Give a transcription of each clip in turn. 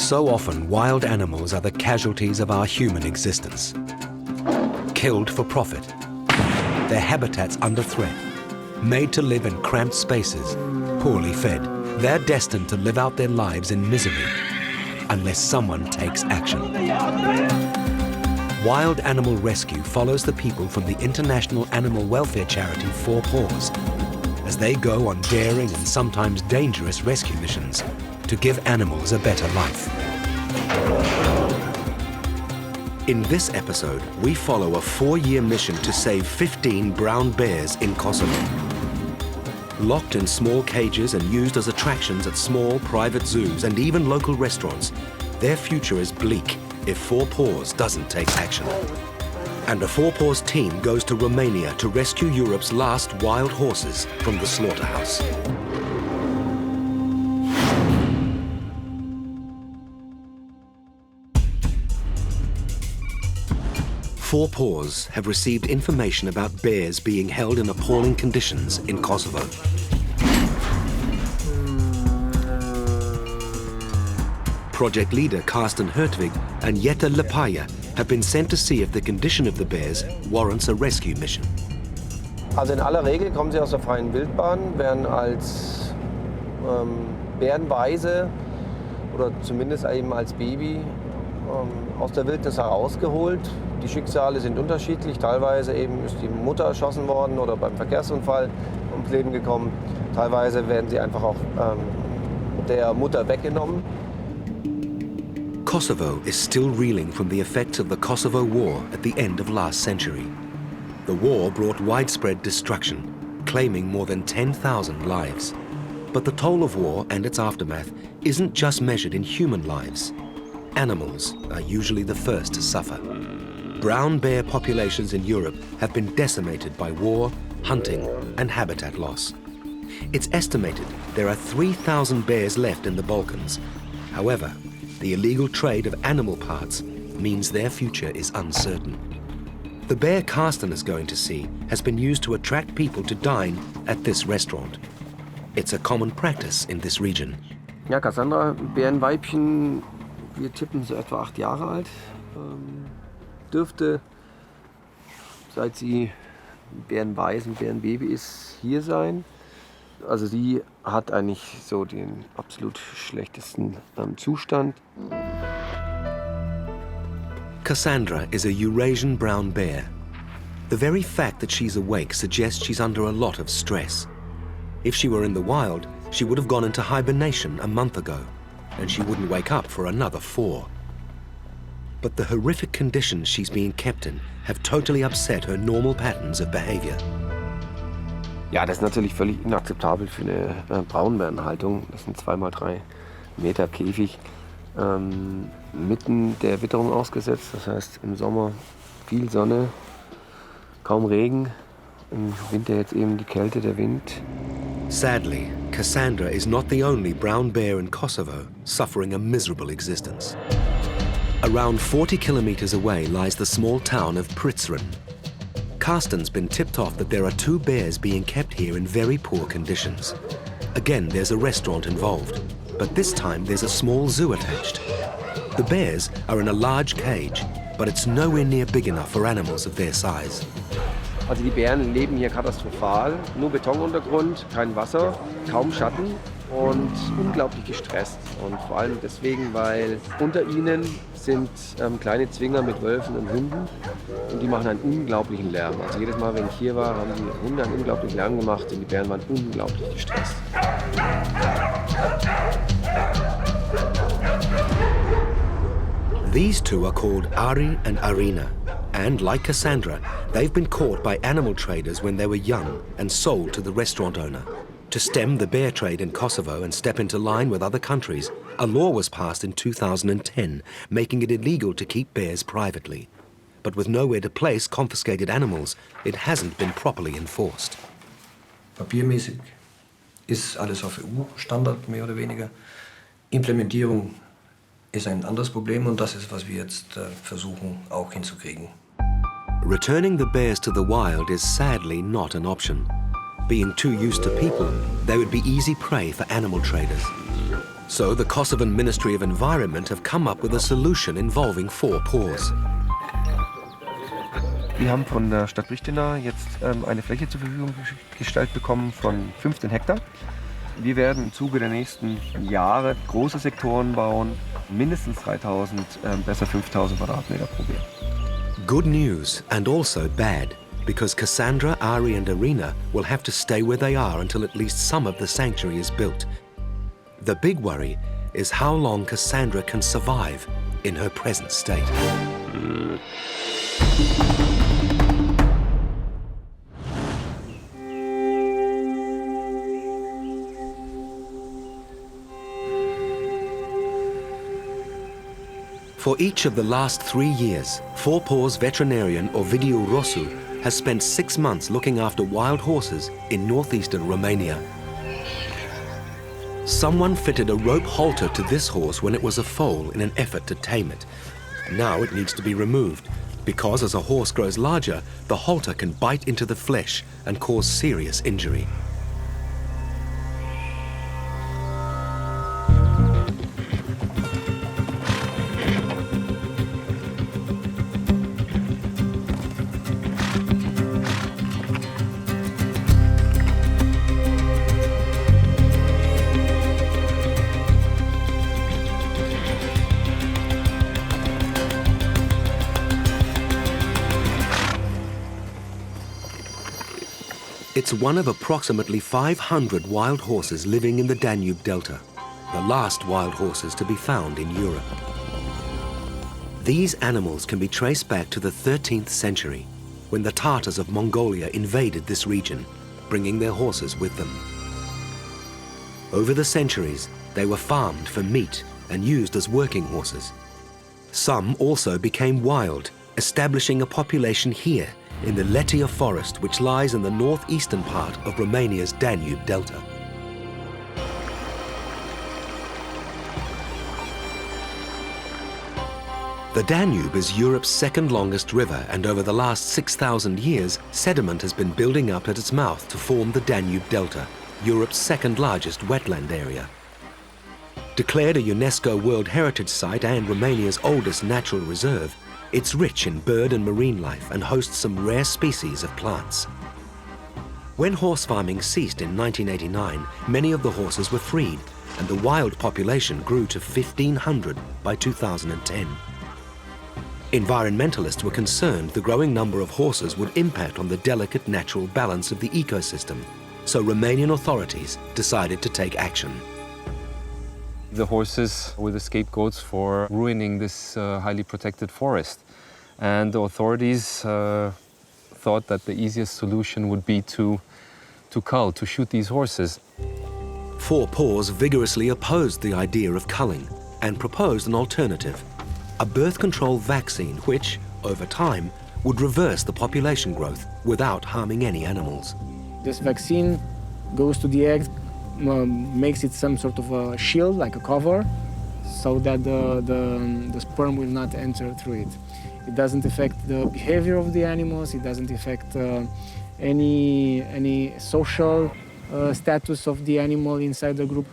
So often, wild animals are the casualties of our human existence. Killed for profit, their habitats under threat, made to live in cramped spaces, poorly fed. They're destined to live out their lives in misery unless someone takes action. Wild Animal Rescue follows the people from the international animal welfare charity Paws as they go on daring and sometimes dangerous rescue missions to give animals a better life. In this episode, we follow a 4-year mission to save 15 brown bears in Kosovo. Locked in small cages and used as attractions at small private zoos and even local restaurants, their future is bleak if Paws doesn't take action. And a Paws team goes to Romania to rescue Europe's last wild horses from the slaughterhouse. Paws have received information about bears being held in appalling conditions in Kosovo. Project leader Carsten Hertwig and Jette Lepaya have been sent to see if the condition of the bears warrants a rescue mission. Also in aller Regel kommen sie aus der freien Wildbahn, werden als Bärenweise oder zumindest eben als Baby aus der Wildnis herausgeholt. Die Schicksale sind unterschiedlich. Teilweise eben ist die Mutter erschossen worden oder beim Verkehrsunfall ums Leben gekommen. Teilweise werden sie einfach auch der Mutter weggenommen. Kosovo is still reeling from the effects of the Kosovo War at the end of last century. The war brought widespread destruction, claiming more than 10,000 lives. But the toll of war and its aftermath isn't just measured in human lives. Animals are usually the first to suffer. Brown bear populations in Europe have been decimated by war, hunting, and habitat loss. It's estimated there are 3,000 bears left in the Balkans. However, the illegal trade of animal parts means their future is uncertain. The bear Carsten is going to see has been used to attract people to dine at this restaurant. It's a common practice in this region. Ja, Cassandra, Bärenweibchen, wir tippen so etwa 8 Jahre alt. Dürfte, seit sie Bärenweis und Bärenbaby ist, hier sein. Also sie hat eigentlich so den absolut schlechtesten Zustand. Cassandra is a Eurasian brown bear. The very fact that she's awake suggests she's under a lot of stress. If she were in the wild, she would have gone into hibernation a month ago, and she wouldn't wake up for another 4. But the horrific conditions she's being kept in have totally upset her normal patterns of behavior. Ja, das ist natürlich völlig inakzeptabel für eine Braunbärenhaltung. Das sind 2x3 Meter Käfig, mitten der Witterung ausgesetzt. Das heißt im Sommer viel Sonne, kaum Regen, im Winter jetzt eben die Kälte, der Wind. Sadly, Cassandra is not the only brown bear in Kosovo suffering a miserable existence. Around 40 kilometers away lies the small town of Prizren. Carsten's been tipped off that there are 2 bears being kept here in very poor conditions. Again, there's a restaurant involved, but this time there's a small zoo attached. The bears are in a large cage, but it's nowhere near big enough for animals of their size. Also die Bären leben hier katastrophal, nur Betonuntergrund, kein Wasser, kaum Schatten und unglaublich gestresst. Und vor allem deswegen, weil unter ihnen sind kleine Zwinger mit Wölfen und Hunden und die machen einen unglaublichen Lärm. Also jedes Mal, wenn ich hier war, haben die Hunde einen unglaublichen Lärm gemacht und die Bären waren unglaublich gestresst. These 2 are called Ari and Arina, and like Cassandra, they've been caught by animal traders when they were young and sold to the restaurant owner. To stem the bear trade in Kosovo and step into line with other countries, a law was passed in 2010, making it illegal to keep bears privately. But with nowhere to place confiscated animals, it hasn't been properly enforced. Papiermäßig ist alles auf EU-Standard, mehr oder weniger. Implementierung ist ein anderes Problem und das ist, was wir jetzt versuchen, auch hinzukriegen. Returning the bears to the wild is sadly not an option. Being too used to people, they would be easy prey for animal traders. So the Kosovan Ministry of Environment have come up with a solution involving 4 Paws. Wir haben von der Stadt Pristina jetzt eine Fläche zur Verfügung gestellt bekommen von 15 Hektar. Wir werden im Zuge der nächsten Jahre große Sektoren bauen, mindestens 3000, besser 5000 Quadratmeter pro Bär. Good news and also bad, because Cassandra, Ari and Irina will have to stay where they are until at least some of the sanctuary is built. The big worry is how long Cassandra can survive in her present state. For each of the last 3 years, 4 Paws veterinarian Ovidiu Rosu has spent 6 months looking after wild horses in northeastern Romania. Someone fitted a rope halter to this horse when it was a foal in an effort to tame it. Now it needs to be removed because as a horse grows larger, the halter can bite into the flesh and cause serious injury. It's one of approximately 500 wild horses living in the Danube Delta, the last wild horses to be found in Europe. These animals can be traced back to the 13th century, when the Tatars of Mongolia invaded this region, bringing their horses with them. Over the centuries, they were farmed for meat and used as working horses. Some also became wild, establishing a population here in the Letia forest, which lies in the northeastern part of Romania's Danube Delta. The Danube is Europe's second longest river, and over the last 6,000 years, sediment has been building up at its mouth to form the Danube Delta, Europe's second largest wetland area. Declared a UNESCO World Heritage Site and Romania's oldest natural reserve, it's rich in bird and marine life and hosts some rare species of plants. When horse farming ceased in 1989, many of the horses were freed, and the wild population grew to 1,500 by 2010. Environmentalists were concerned the growing number of horses would impact on the delicate natural balance of the ecosystem, so Romanian authorities decided to take action. The horses were the scapegoats for ruining this highly protected forest. And the authorities thought that the easiest solution would be to cull, to shoot these horses. 4 Paws vigorously opposed the idea of culling and proposed an alternative, a birth control vaccine which, over time, would reverse the population growth without harming any animals. This vaccine goes to the egg, makes it some sort of a shield, like a cover, so that the sperm will not enter through it. It doesn't affect the behavior of the animals, it doesn't affect any social status of the animal inside the group.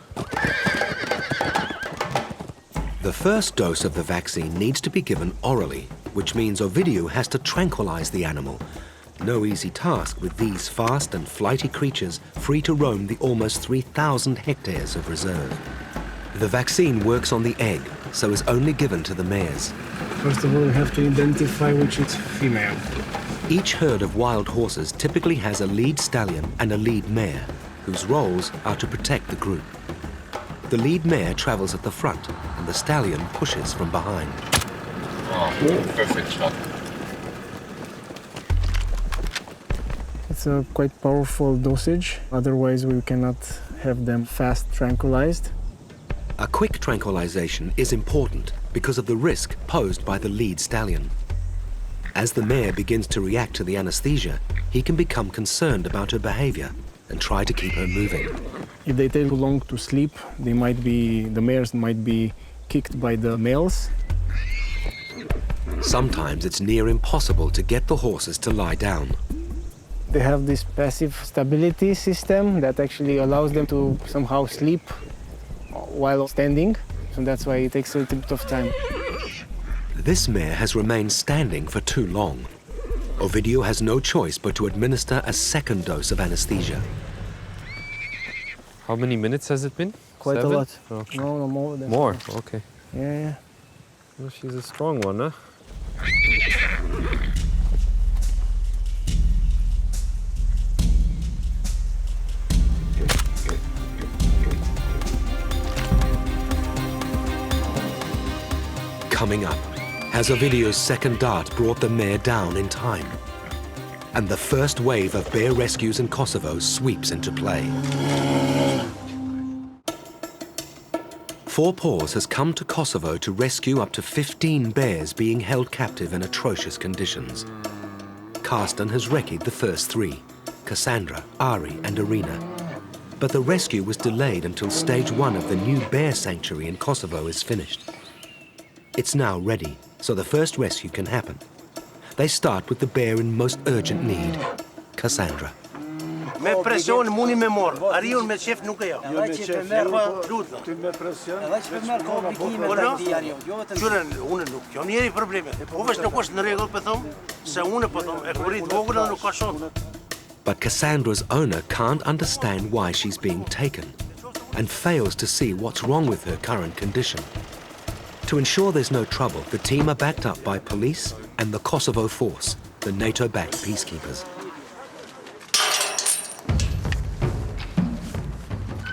The first dose of the vaccine needs to be given orally, which means Ovidiu has to tranquilize the animal. No easy task with these fast and flighty creatures free to roam the almost 3,000 hectares of reserve. The vaccine works on the egg, so is only given to the mares. First of all, we have to identify which is female. Each herd of wild horses typically has a lead stallion and a lead mare, whose roles are to protect the group. The lead mare travels at the front, and the stallion pushes from behind. Oh, perfect shot. It's a quite powerful dosage, otherwise we cannot have them fast tranquilized. A quick tranquilization is important because of the risk posed by the lead stallion. As the mare begins to react to the anesthesia, he can become concerned about her behavior and try to keep her moving. If they take too long to sleep, the mares might be kicked by the males. Sometimes it's near impossible to get the horses to lie down. They have this passive stability system that actually allows them to somehow sleep while standing, so that's why it takes a little bit of time. This mare has remained standing for too long. Ovidio has no choice but to administer a second dose of anesthesia. How many minutes has it been? Quite 7? a lot. Okay. No, more than More, okay. Yeah. Well, she's a strong one, huh? Coming up, has Ovidio's second dart brought the mare down in time? And the first wave of bear rescues in Kosovo sweeps into play. Paws has come to Kosovo to rescue up to 15 bears being held captive in atrocious conditions. Karsten has rescued the first 3, Cassandra, Ari and Irina. But the rescue was delayed until stage 1 of the new bear sanctuary in Kosovo is finished. It's now ready, so the first rescue can happen. They start with the bear in most urgent need, Cassandra. Me presion muni me mor. Ariun me chef nuk e ja. Qyren, unë nuk. Jo njeri probleme. Po vesh nuk është në rregull po them, se unë po them, e kurit vogël dhe nuk ka shumë. But Cassandra's owner can't understand why she's being taken and fails to see what's wrong with her current condition. To ensure there's no trouble, the team are backed up by police and the Kosovo force, the NATO-backed peacekeepers.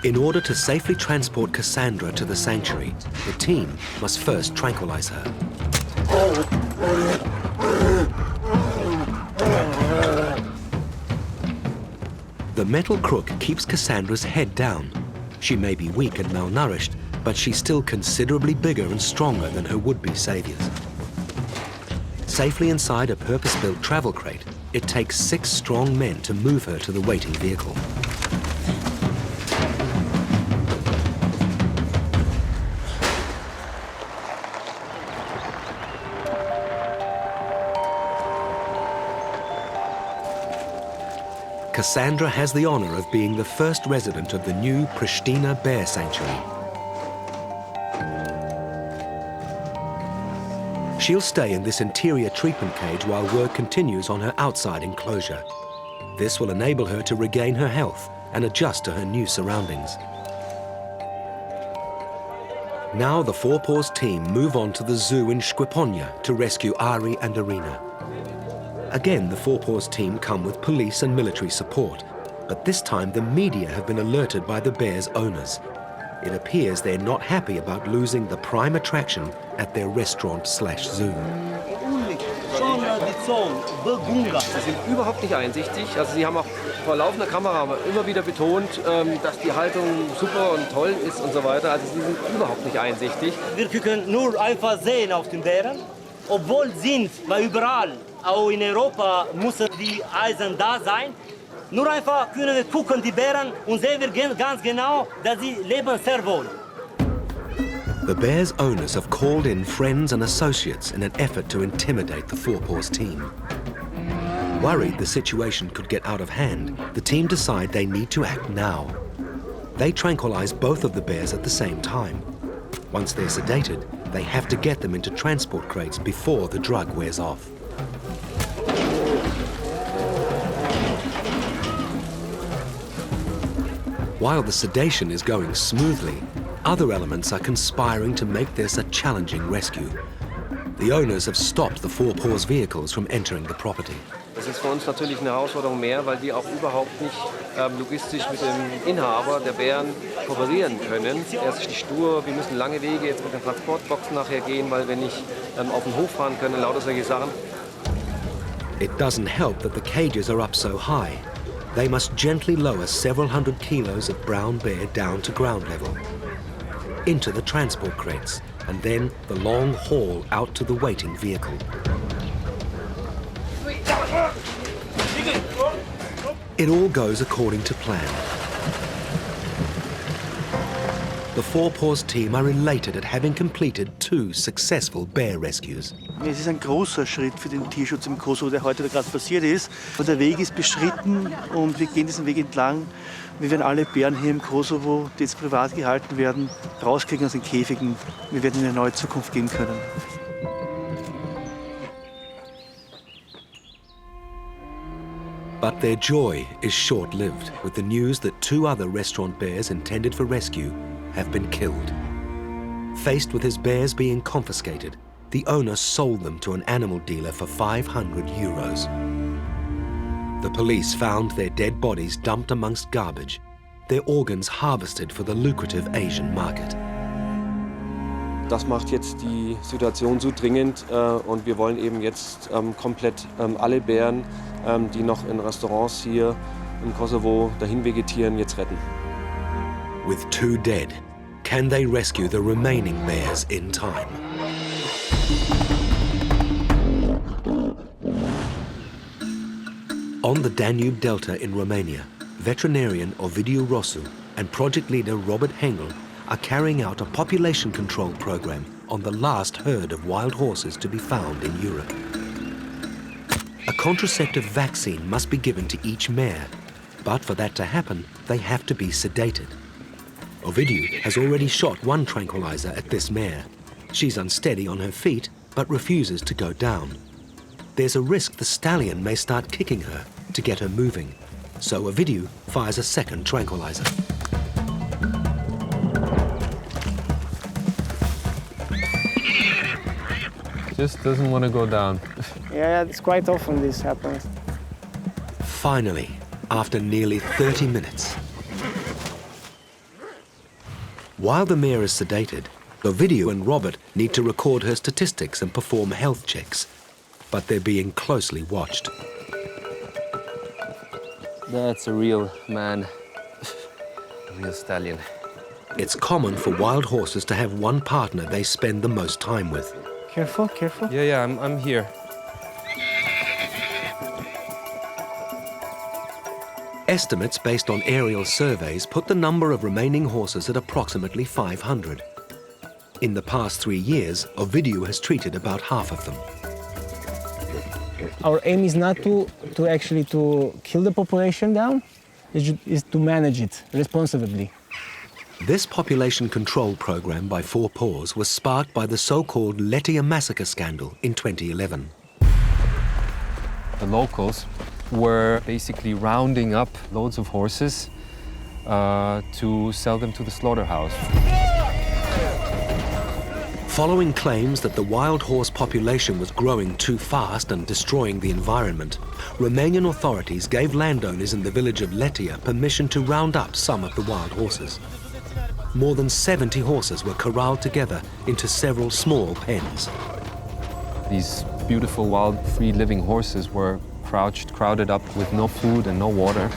In order to safely transport Cassandra to the sanctuary, the team must first tranquilize her. The metal crook keeps Cassandra's head down. She may be weak and malnourished, but she's still considerably bigger and stronger than her would-be saviors. Safely inside a purpose-built travel crate, it takes 6 strong men to move her to the waiting vehicle. Cassandra has the honor of being the first resident of the new Pristina Bear Sanctuary. She'll stay in this interior treatment cage while work continues on her outside enclosure. This will enable her to regain her health and adjust to her new surroundings. Now the Paws team move on to the zoo in Shqiponia to rescue Ari and Irina. Again, the Paws team come with police and military support, but this time the media have been alerted by the bears' owners. It appears they're not happy about losing the prime attraction at their restaurant/zoo. Sie sind überhaupt nicht einsichtig. Also sie haben auch vor laufender Kamera immer wieder betont, dass die Haltung super und toll ist und so weiter. Also sie sind überhaupt nicht einsichtig. Wir können nur einfach sehen auf den Bären, obwohl sind, weil überall, auch in Europa, müssen die Eisen da sein. Nur einfach können wir gucken, die Bären, und sehen wir ganz genau, dass sie leben sehr wohl. The bears' owners have called in friends and associates in an effort to intimidate the Paws team. Worried the situation could get out of hand, the team decide they need to act now. They tranquilize both of the bears at the same time. Once they're sedated, they have to get them into transport crates before the drug wears off. While the sedation is going smoothly, other elements are conspiring to make this a challenging rescue. The owners have stopped the Paws vehicles from entering the property. Das ist für uns natürlich eine Herausforderung mehr, weil wir auch überhaupt nicht logistisch mit dem Inhaber der Bären kooperieren können. Er ist nicht stur, wir müssen lange Wege jetzt mit den Transportboxen nachher gehen, weil wir nicht auf den Hof fahren können, lauter solche Sachen. It doesn't help that the cages are up so high. They must gently lower several hundred kilos of brown bear down to ground level, into the transport crates, and then the long haul out to the waiting vehicle. It all goes according to plan. The Paws team are elated at having completed 2 successful bear rescues. Es ist ein großer Schritt für den Tierschutz im Kosovo, der heute gerade passiert ist. Der Weg ist beschritten und wir gehen diesen Weg entlang Wir werden alle Bären hier im Kosovo, die jetzt privat gehalten werden, rauskriegen aus den Käfigen. Wir werden ihnen eine neue Zukunft geben können. But their joy is short-lived with the news that 2 other restaurant bears intended for rescue have been killed. Faced with his bears being confiscated, the owner sold them to an animal dealer for €500. The police found their dead bodies dumped amongst garbage, their organs harvested for the lucrative Asian market. Das macht jetzt die Situation so dringend und wir wollen eben jetzt komplett alle Bären, die noch in Restaurants hier im Kosovo dahin vegetieren, jetzt retten. With 2 dead, can they rescue the remaining bears in time? On the Danube Delta in Romania, veterinarian Ovidiu Rosu and project leader Robert Hengel are carrying out a population control program on the last herd of wild horses to be found in Europe. A contraceptive vaccine must be given to each mare, but for that to happen, they have to be sedated. Ovidiu has already shot 1 tranquilizer at this mare. She's unsteady on her feet, but refuses to go down. There's a risk the stallion may start kicking her to get her moving, so Ovidiu fires a 2nd tranquilizer. Just doesn't want to go down. Yeah, it's quite often this happens. Finally, after nearly 30 minutes. While the mare is sedated, Ovidiu and Robert need to record her statistics and perform health checks, but they're being closely watched. That's a real man, a real stallion. It's common for wild horses to have one partner they spend the most time with. Careful, careful. Yeah, I'm here. Estimates based on aerial surveys put the number of remaining horses at approximately 500. In the past 3 years, Ovidiu has treated about half of them. Our aim is not to actually kill the population down, is to manage it responsibly. This population control program by 4 Paws was sparked by the so-called Letia massacre scandal in 2011. The locals were basically rounding up loads of horses to sell them to the slaughterhouse. Following claims that the wild horse population was growing too fast and destroying the environment, Romanian authorities gave landowners in the village of Letia permission to round up some of the wild horses. More than 70 horses were corralled together into several small pens. These beautiful, wild, free-living horses were crowded up with no food and no water.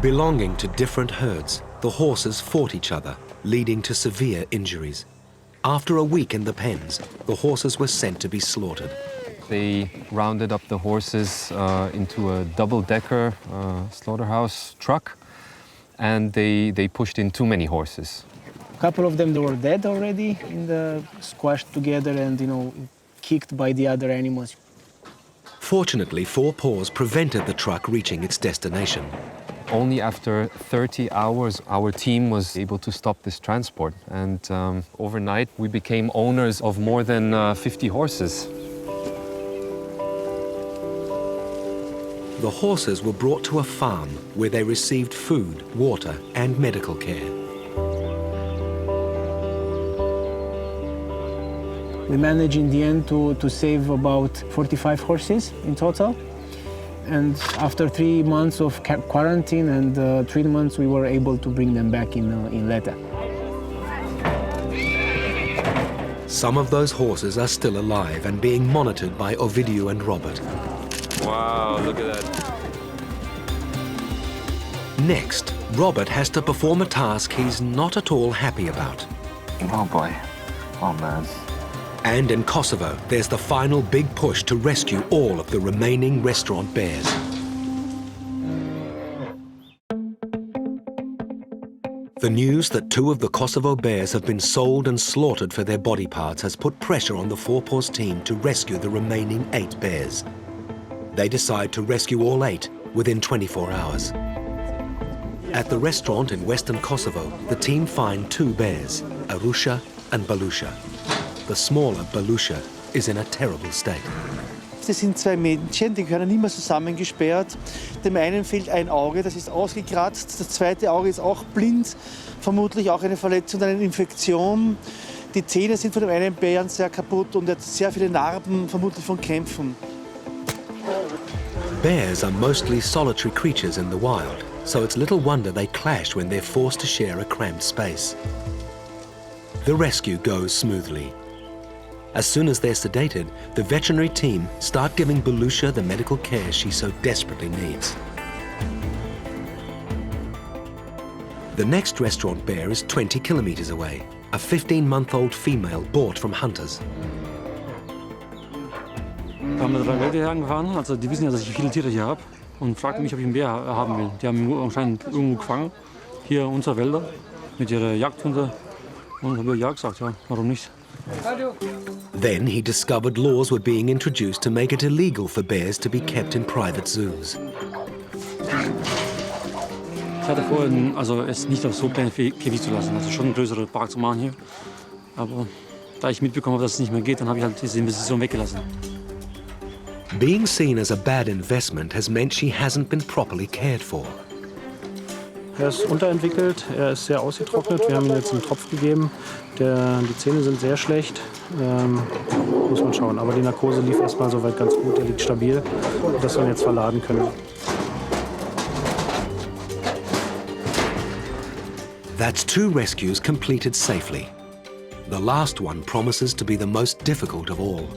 Belonging to different herds, the horses fought each other, leading to severe injuries. After a week in the pens, the horses were sent to be slaughtered. They rounded up the horses into a double-decker slaughterhouse truck, and they pushed in too many horses. A couple of them they were dead already, squashed together and kicked by the other animals. Fortunately, 4 Paws prevented the truck reaching its destination. Only after 30 hours, our team was able to stop this transport. And overnight, we became owners of more than 50 horses. The horses were brought to a farm where they received food, water, and medical care. We managed in the end to save about 45 horses in total. And after 3 months of quarantine and treatments, we were able to bring them back in Leta. Some of those horses are still alive and being monitored by Ovidiu and Robert. Wow, look at that. Next, Robert has to perform a task he's not at all happy about. Oh boy. Oh man. And in Kosovo, there's the final big push to rescue all of the remaining restaurant bears. The news that 2 of the Kosovo bears have been sold and slaughtered for their body parts has put pressure on the 4 Paws team to rescue the remaining 8 bears. They decide to rescue all 8 within 24 hours. At the restaurant in western Kosovo, the team find 2 bears, Arusha and Balusha. The smaller Balusha is in a terrible state. Das sind 2 Männchen, die gehören immer zusammengesperrt. Dem einen fehlt ein Auge, das ist ausgekratzt. Das zweite Auge ist auch blind, vermutlich auch eine Verletzung, eine Infektion. Die Zähne sind von dem einen Bären sehr kaputt und er hat sehr viele Narben, vermutlich von Kämpfen. Bears are mostly solitary creatures in the wild, so it's little wonder they clash when they're forced to share a cramped space. The rescue goes smoothly. As soon as they're sedated, the veterinary team start giving Balusha the medical care she so desperately needs. The next restaurant bear is 20 kilometers away, a 15-month-old female bought from hunters. Wir haben 3 Leute hier angefahren, also die wissen ja, dass ich viele Tiere hier habe und fragten mich, ob ich einen Bär haben will. Die haben ihn anscheinend irgendwo gefangen, hier in unseren Wäldern, mit ihren Jagdhunden. Und habe ja gesagt, ja, warum nicht? Then he discovered laws were being introduced to make it illegal for bears to be kept in private zoos. Ich hatte vor, also es nicht auf so kleine Käfig zu lassen, also schon einen größeren Park zu machen hier. Aber da ich mitbekommen habe, dass es nicht mehr geht, dann habe ich halt diese Investition weggelassen. Being seen as a bad investment has meant she hasn't been properly cared for. Er ist unterentwickelt, er ist sehr ausgetrocknet. Wir haben ihm jetzt einen Tropf gegeben. Die Zähne sind sehr schlecht, muss man schauen. Aber die Narkose lief erstmal soweit ganz gut, er liegt stabil, dass wir ihn jetzt verladen können. That's 2 rescues completed safely. The last one promises to be the most difficult of all.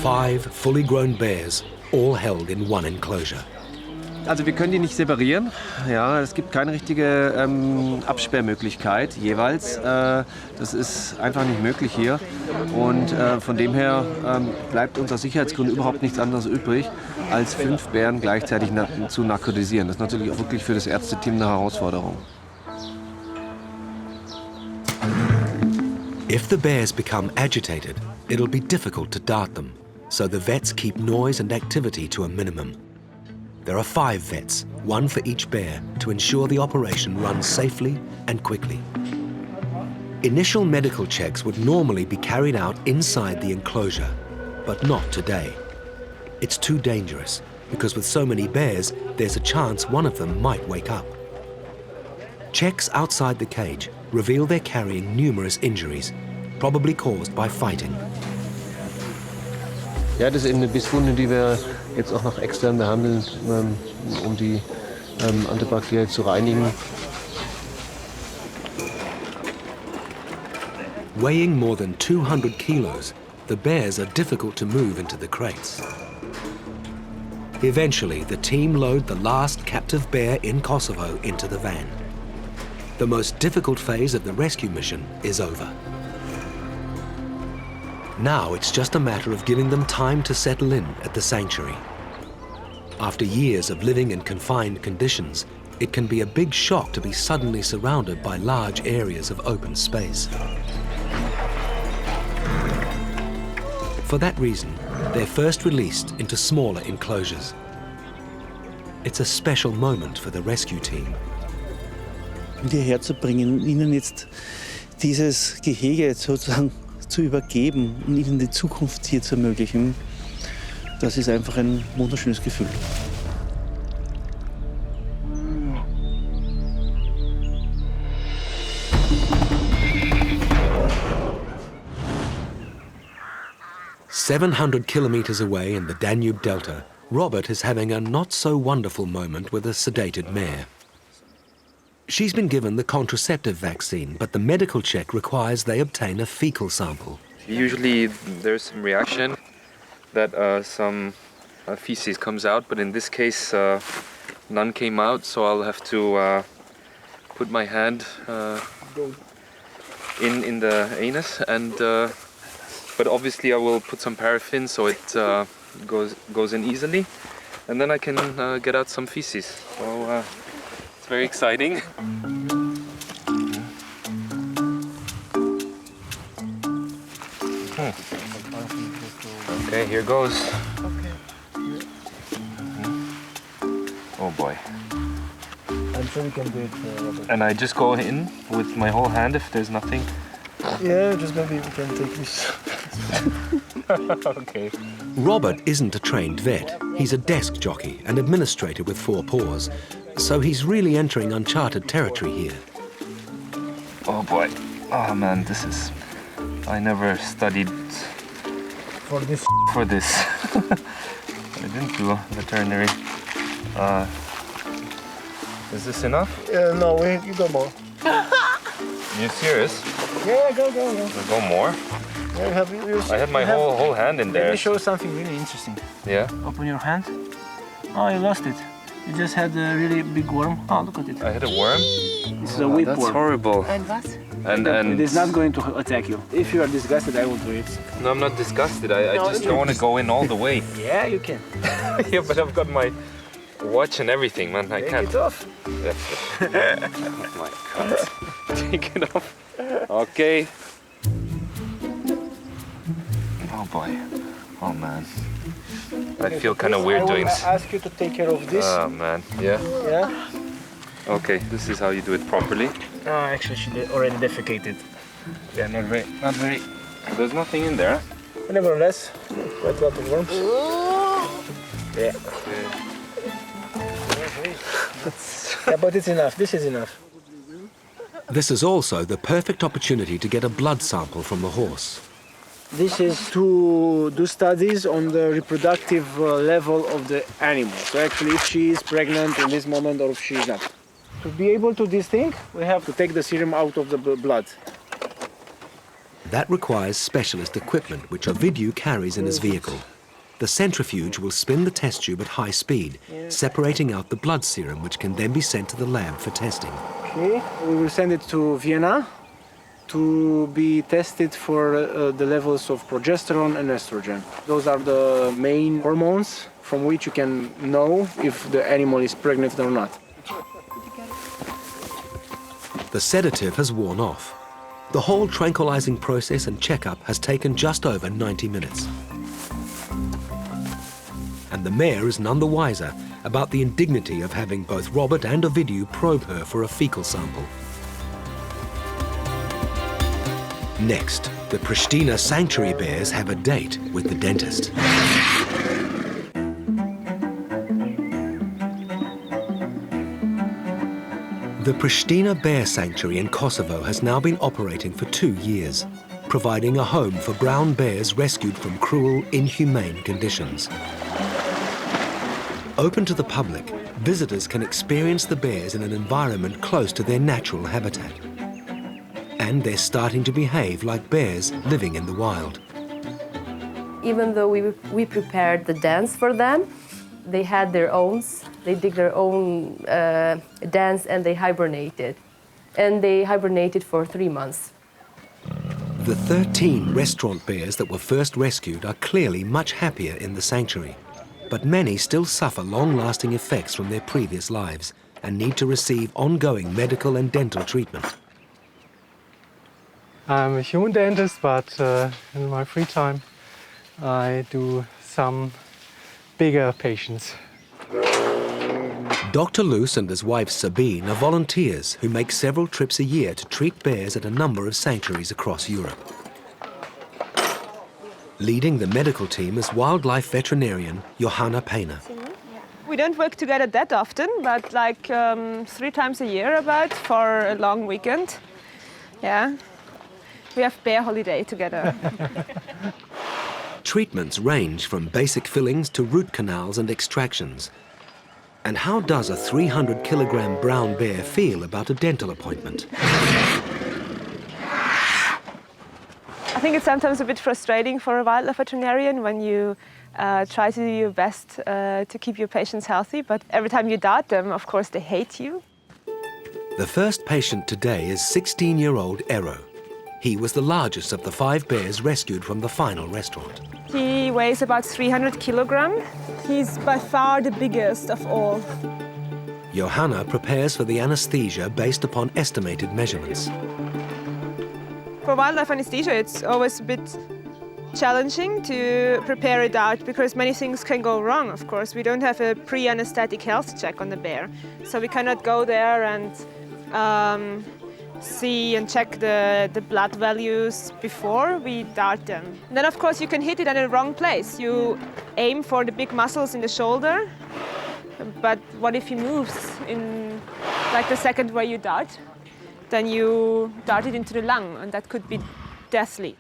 5 fully grown bears, all held in one enclosure. Also wir können die nicht separieren. Ja, es gibt keine richtige Absperrmöglichkeit jeweils. Das ist einfach nicht möglich hier. Und von dem her bleibt uns aus Sicherheitsgründen überhaupt nichts anderes übrig, als 5 Bären gleichzeitig zu narkotisieren. Das ist natürlich auch wirklich für das Ärzteteam eine Herausforderung. If the bears become agitated, it'll be difficult to dart them. So the vets keep noise and activity to a minimum. There are 5 vets, 1 for each bear, to ensure the operation runs safely and quickly. Initial medical checks would normally be carried out inside the enclosure, but not today. It's too dangerous, because with so many bears, there's a chance one of them might wake up. Checks outside the cage reveal they're carrying numerous injuries, probably caused by fighting. Ja, das ist eben eine Bisswunde, die wir jetzt auch noch extern behandeln, um die antibakteriell zu reinigen. Weighing more than 200 kilos, the bears are difficult to move into the crates. Eventually, the team load the last captive bear in Kosovo into the van. The most difficult phase of the rescue mission is over. Now it's just a matter of giving them time to settle in at the sanctuary. After years of living in confined conditions, it can be a big shock to be suddenly surrounded by large areas of open space. For that reason, they're first released into smaller enclosures. It's a special moment for the rescue team. Hierher zu bringen, ihnen jetzt dieses Gehege sozusagen zu übergeben und ihnen die Zukunft hier zu ermöglichen, das ist einfach ein wunderschönes Gefühl. "700 kilometers away in the Danube Delta, Robert is having a not-so-wonderful moment with a sedated mare. She's been given the contraceptive vaccine, but the medical check requires they obtain a fecal sample. Usually there's some reaction that some feces comes out, but in this case none came out, so I'll have to put my hand in the anus, and but obviously I will put some paraffin so it goes in easily, and then I can get out some feces. So it's very exciting. Okay. Okay, here goes. Oh boy. I'm sure you can do it, Robert. And I just go in with my whole hand if there's nothing. Yeah, just maybe we can take this. Okay. Robert isn't a trained vet. He's a desk jockey and administrator with 4 Paws. So he's really entering uncharted territory here. Oh boy. Oh man, this is... I never studied For this. for this. I didn't do veterinary. Is this enough? No, you go more. You serious? Yeah, go. We'll go more? Yeah, I had my whole hand in Let there. me show you something really interesting. Yeah? Open your hand. Oh, you lost it. You just had a really big worm. Oh, look at it. I had a worm? This is a Oh, whip that's worm. horrible. And what? And It is not going to attack you. If you are disgusted, I will do it. No, I'm not disgusted. I just don't want to go in all the way. Yeah, you can. Yeah, but I've got my watch and everything, man. I Take can't. it off. That's it. Oh my God. Take it off. Okay. Oh boy. Oh man. I feel kind of weird doing this. I will ask you to take care of this. Oh man. Yeah. Yeah? Okay, this is how you do it properly. Actually, she already defecated. Yeah, not very. There's nothing in there. But nevertheless, quite a lot of worms. Yeah. Yeah, but it's enough. This is enough. This is also the perfect opportunity to get a blood sample from the horse. This is to do studies on the reproductive level of the animal. So actually, if she is pregnant in this moment or if she is not. To be able to do this thing, we have to take the serum out of the blood. That requires specialist equipment, which Ovidiu carries in his vehicle. The centrifuge will spin the test tube at high speed, separating out the blood serum, which can then be sent to the lab for testing. Okay, we will send it to Vienna to be tested for the levels of progesterone and estrogen. Those are the main hormones from which you can know if the animal is pregnant or not. The sedative has worn off. The whole tranquilizing process and checkup has taken just over 90 minutes. And the mare is none the wiser about the indignity of having both Robert and Ovidiu probe her for a fecal sample. Next, the Pristina sanctuary bears have a date with the dentist. The Pristina Bear Sanctuary in Kosovo has now been operating for 2 years, providing a home for brown bears rescued from cruel, inhumane conditions. Open to the public, visitors can experience the bears in an environment close to their natural habitat. And they're starting to behave like bears living in the wild. Even though we prepared the dance for them, they had their own. They dig their own dance and they hibernated. And they hibernated for 3 months. The 13 restaurant bears that were first rescued are clearly much happier in the sanctuary. But many still suffer long-lasting effects from their previous lives and need to receive ongoing medical and dental treatment. I'm a human dentist, but in my free time I do some bigger patients. Dr. Luce and his wife Sabine are volunteers who make several trips a year to treat bears at a number of sanctuaries across Europe. Leading the medical team is wildlife veterinarian Johanna Painer. We don't work together that often, but like 3 times a year about for a long weekend. Yeah, we have bear holiday together. Treatments range from basic fillings to root canals and extractions. And how does a 300-kilogram brown bear feel about a dental appointment? I think it's sometimes a bit frustrating for a wildlife veterinarian when you try to do your best to keep your patients healthy, but every time you doubt them, of course, they hate you. The first patient today is 16-year-old Ero. He was the largest of the 5 bears rescued from the final restaurant. He weighs about 300 kilograms. He's by far the biggest of all. Johanna prepares for the anesthesia based upon estimated measurements. For wildlife anesthesia, it's always a bit challenging to prepare a dart because many things can go wrong, of course. We don't have a pre-anesthetic health check on the bear, so we cannot go there and see and check the blood values before we dart them. And then, of course, you can hit it at the wrong place. You aim for the big muscles in the shoulder, but what if he moves in like the second where you dart? Then you dart it into the lung, and that could be deathly.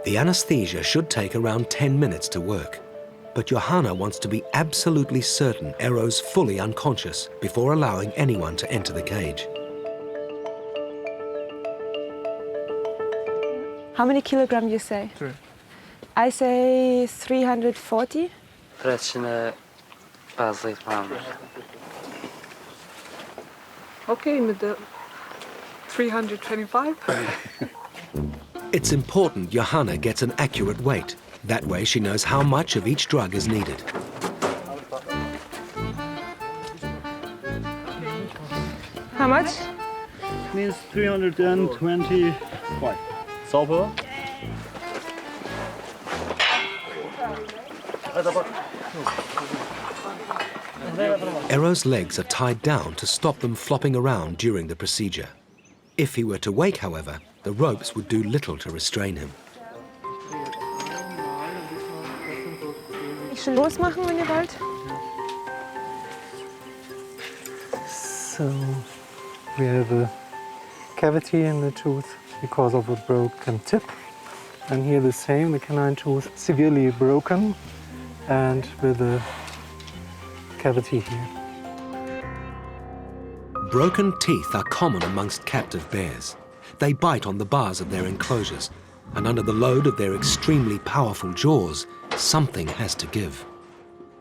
The anesthesia should take around 10 minutes to work, but Johanna wants to be absolutely certain Eero's fully unconscious before allowing anyone to enter the cage. How many kilograms you say? 3. I say 340. Okay, mit der 325. It's important Johanna gets an accurate weight. That way she knows how much of each drug is needed. How much? Means 325. Sauber. Eero's legs are tied down to stop them flopping around during the procedure. If he were to wake, however, the ropes would do little to restrain him. Ich schon losmachen, wenn ihr wollt. So we have a cavity in the tooth because of a broken tip. And here the same, the canine tooth severely broken and with a cavity here. Broken teeth are common amongst captive bears. They bite on the bars of their enclosures, and under the load of their extremely powerful jaws, something has to give.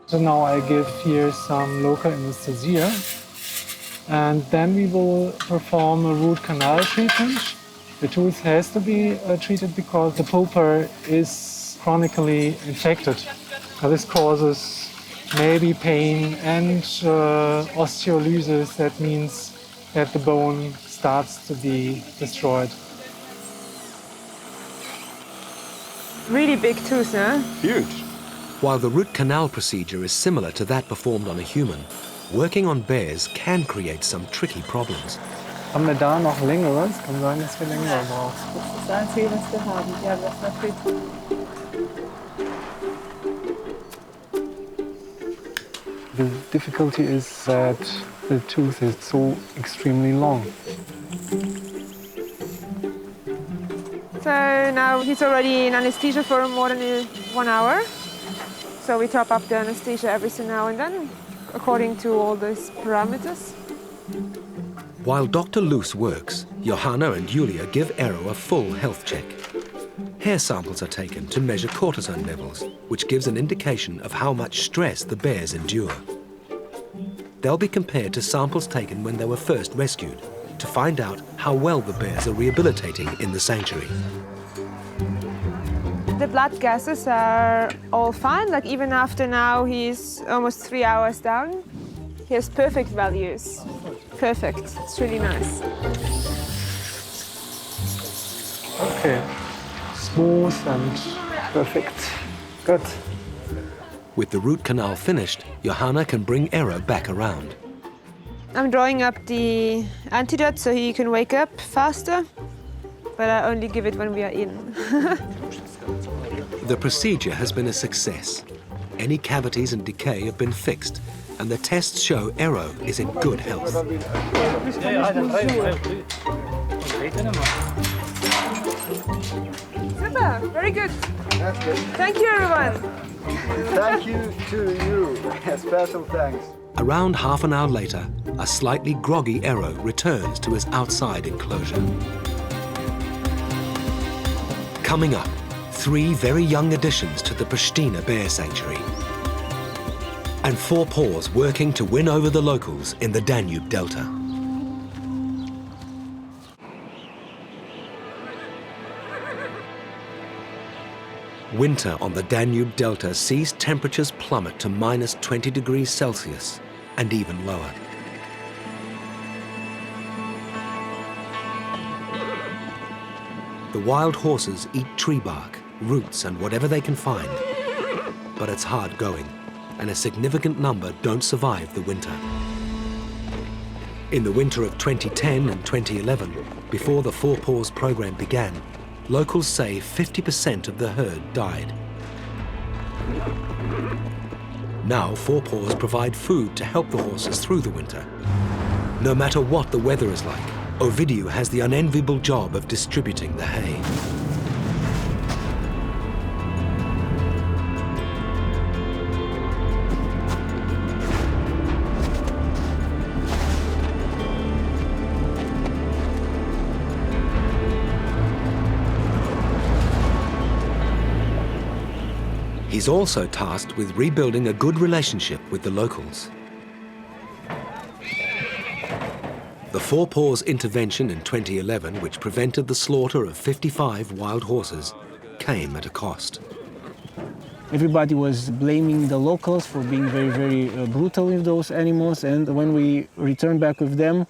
So now I give here some local anesthesia, and then we will perform a root canal treatment. The tooth has to be treated because the pulpa is chronically infected. This causes maybe pain and osteolysis. That means that the bone starts to be destroyed. Really big tooth, huh? Huge. While the root canal procedure is similar to that performed on a human, working on bears can create some tricky problems. Haben wir da noch längeres? Kann sein, dass wir länger brauchen. Das ist das Einzige, was wir haben. Ja, das natürlich. The difficulty is that the tooth is so extremely long. So now he's already in anesthesia for more than 1 hour. So we top up the anesthesia every so now and then, according to all these parameters. While Dr. Loos works, Johanna and Julia give Eero a full health check. Hair samples are taken to measure cortisone levels, which gives an indication of how much stress the bears endure. They'll be compared to samples taken when they were first rescued to find out how well the bears are rehabilitating in the sanctuary. The blood gases are all fine, like even after now he's almost 3 hours down. He has perfect values. Perfect. It's really nice. Okay. Smooth and perfect. Good. With the root canal finished, Johanna can bring Eero back around. I'm drawing up the antidote so he can wake up faster, but I only give it when we are in. The procedure has been a success. Any cavities and decay have been fixed, and the tests show Eero is in good health. Super, very good. Thank you, everyone. Thank you to you. Special thanks. Around half an hour later, a slightly groggy Eero returns to his outside enclosure. Coming up, 3 very young additions to the Pristina Bear Sanctuary. And 4 Paws working to win over the locals in the Danube Delta. Winter on the Danube Delta sees temperatures plummet to -20 degrees Celsius and even lower. The wild horses eat tree bark, roots, and whatever they can find. But it's hard going, and a significant number don't survive the winter. In the winter of 2010 and 2011, before the Four Paws program began, locals say 50% of the herd died. Now, Four Paws provide food to help the horses through the winter. No matter what the weather is like, Ovidiu has the unenviable job of distributing the hay. He's also tasked with rebuilding a good relationship with the locals. The Four Paws intervention in 2011, which prevented the slaughter of 55 wild horses, came at a cost. Everybody was blaming the locals for being very, very brutal with those animals, and when we returned back with them,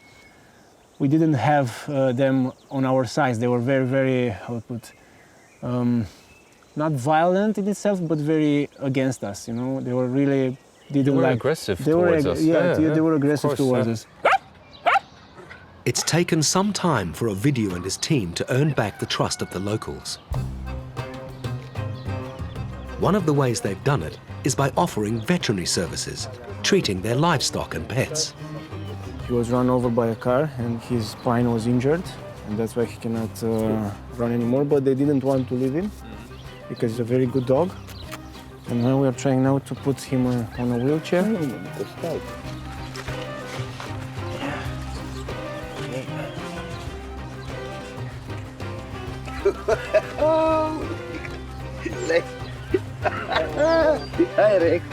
we didn't have them on our side. They were very, very, how to put, not violent in itself, but very against us. You know, they were really didn't like. Aggressive they were towards us. Yeah, they were aggressive towards us. It's taken some time for Ovidiu and his team to earn back the trust of the locals. One of the ways they've done it is by offering veterinary services, treating their livestock and pets. He was run over by a car and his spine was injured, and that's why he cannot run anymore, but they didn't want to leave him because he's a very good dog. And now we are trying now to put him on a wheelchair. Hai, Rex.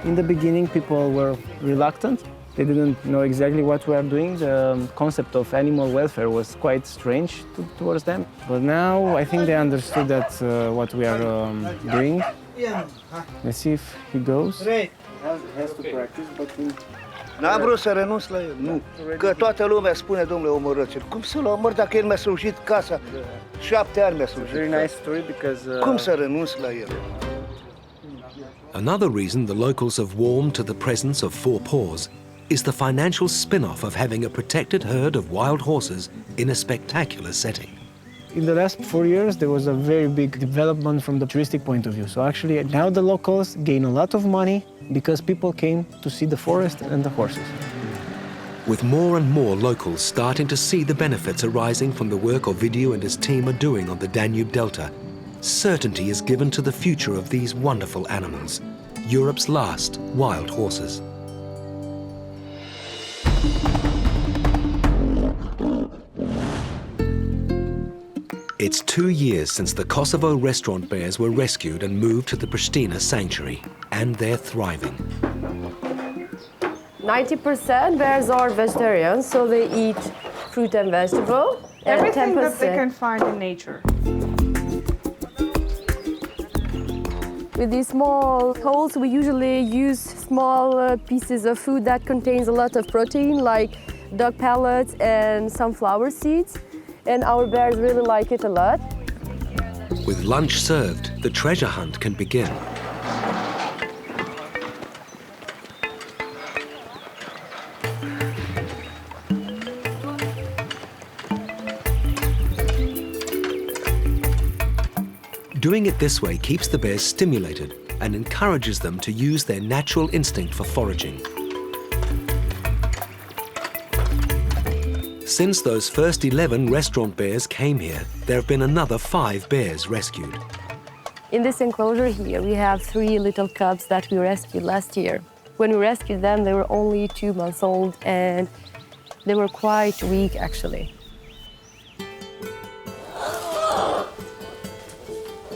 In the beginning, people were reluctant. They didn't know exactly what we are doing. The concept of animal welfare was quite strange towards them. But now I think they understood that what we are doing. Let's see if he goes. He has to practice, but n-am vrut să renunț la el, nu. Că toată lumea spune, domnule, omorâți-l. Cum să-l omor dacă el mi-a slujit casa? 7 ani mi-a slujit. Very nice story because. Cum să renunț la el? Another reason the locals have warmed to the presence of Four Paws is the financial spin-off of having a protected herd of wild horses in a spectacular setting. In the last 4 years, there was a very big development from the touristic point of view. So actually, now the locals gain a lot of money because people came to see the forest and the horses. With more and more locals starting to see the benefits arising from the work Ovidiu and his team are doing on the Danube Delta, certainty is given to the future of these wonderful animals, Europe's last wild horses. It's 2 years since the Kosovo restaurant bears were rescued and moved to the Pristina sanctuary, and they're thriving. 90% bears are vegetarians, so they eat fruit and vegetable. Everything and 10%. that they can find in nature. With these small holes, we usually use small pieces of food that contains a lot of protein, like dog pellets and sunflower seeds. And our bears really like it a lot. With lunch served, the treasure hunt can begin. Doing it this way keeps the bears stimulated and encourages them to use their natural instinct for foraging. Since those first 11 restaurant bears came here, there have been another 5 bears rescued. In this enclosure here, we have 3 little cubs that we rescued last year. When we rescued them, they were only 2 months old and they were quite weak, actually.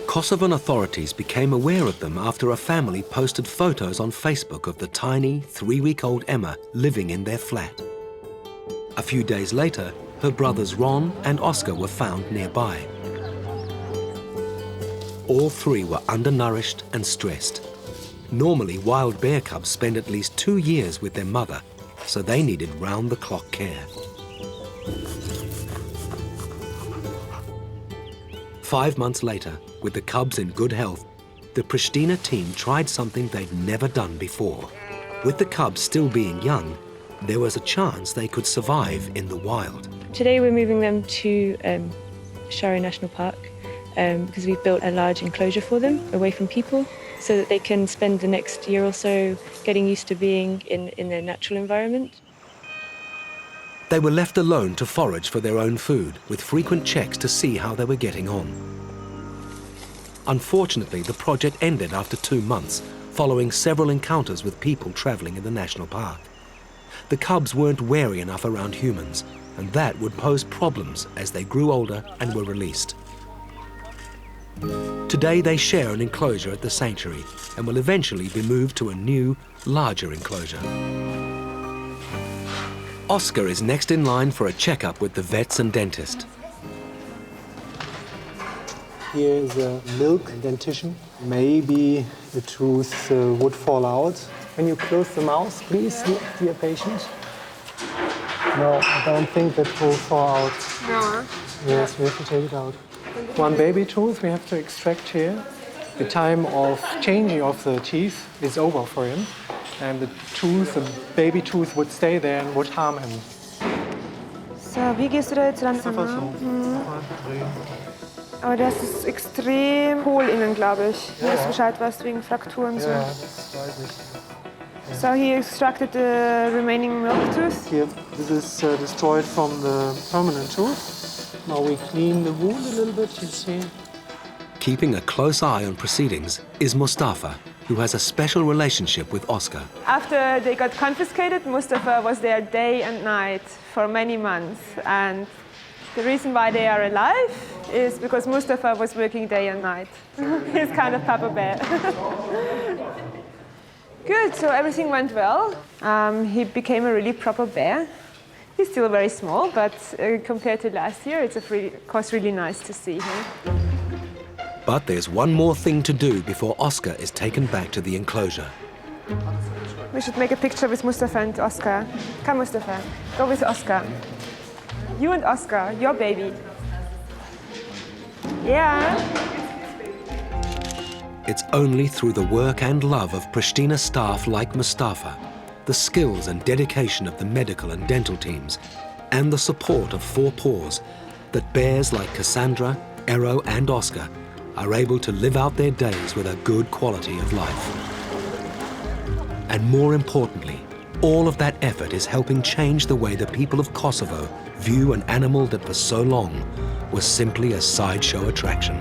Kosovan authorities became aware of them after a family posted photos on Facebook of the tiny 3-week-old Emma living in their flat. A few days later, her brothers Ron and Oscar were found nearby. All 3 were undernourished and stressed. Normally, wild bear cubs spend at least 2 years with their mother, so they needed round-the-clock care. 5 months later, with the cubs in good health, the Pristina team tried something they'd never done before. With the cubs still being young, there was a chance they could survive in the wild. Today we're moving them to Shari National Park because we've built a large enclosure for them away from people so that they can spend the next year or so getting used to being in their natural environment. They were left alone to forage for their own food, with frequent checks to see how they were getting on. Unfortunately, the project ended after 2 months, following several encounters with people traveling in the national park. The cubs weren't wary enough around humans, and that would pose problems as they grew older and were released. Today they share an enclosure at the sanctuary and will eventually be moved to a new, larger enclosure. Oscar is next in line for a checkup with the vets and dentist. Here is a milk dentition. Maybe the tooth would fall out. Can you close the mouth, please, dear patient? No, I don't think that will fall out. No. Yes, we have to take it out. One baby tooth we have to extract here. The time of changing of the teeth is over for him. And the baby tooth would stay there and would harm him. So, wie gehst du da jetzt ran? Aber das ist extrem hohl innen, glaube ich. Nur, dass du Bescheid weißt, wegen Frakturen so. Ja, das weiß ich. So he extracted the remaining milk tooth. Here, this is destroyed from the permanent tooth. Now we clean the wound a little bit, you see. Keeping a close eye on proceedings is Mustafa, who has a special relationship with Oscar. After they got confiscated, Mustafa was there day and night for many months. And the reason why they are alive is because Mustafa was working day and night. He's kind of Papa Bear. Good, so everything went well. He became a really proper bear. He's still very small, but compared to last year, it's of course really nice to see him. But there's one more thing to do before Oscar is taken back to the enclosure. We should make a picture with Mustafa and Oscar. Come, Mustafa, go with Oscar. You and Oscar, your baby. Yeah. It's only through the work and love of Pristina staff like Mustafa, the skills and dedication of the medical and dental teams, and the support of 4 Paws that bears like Cassandra, Ero and Oscar are able to live out their days with a good quality of life. And more importantly, all of that effort is helping change the way the people of Kosovo view an animal that for so long was simply a sideshow attraction.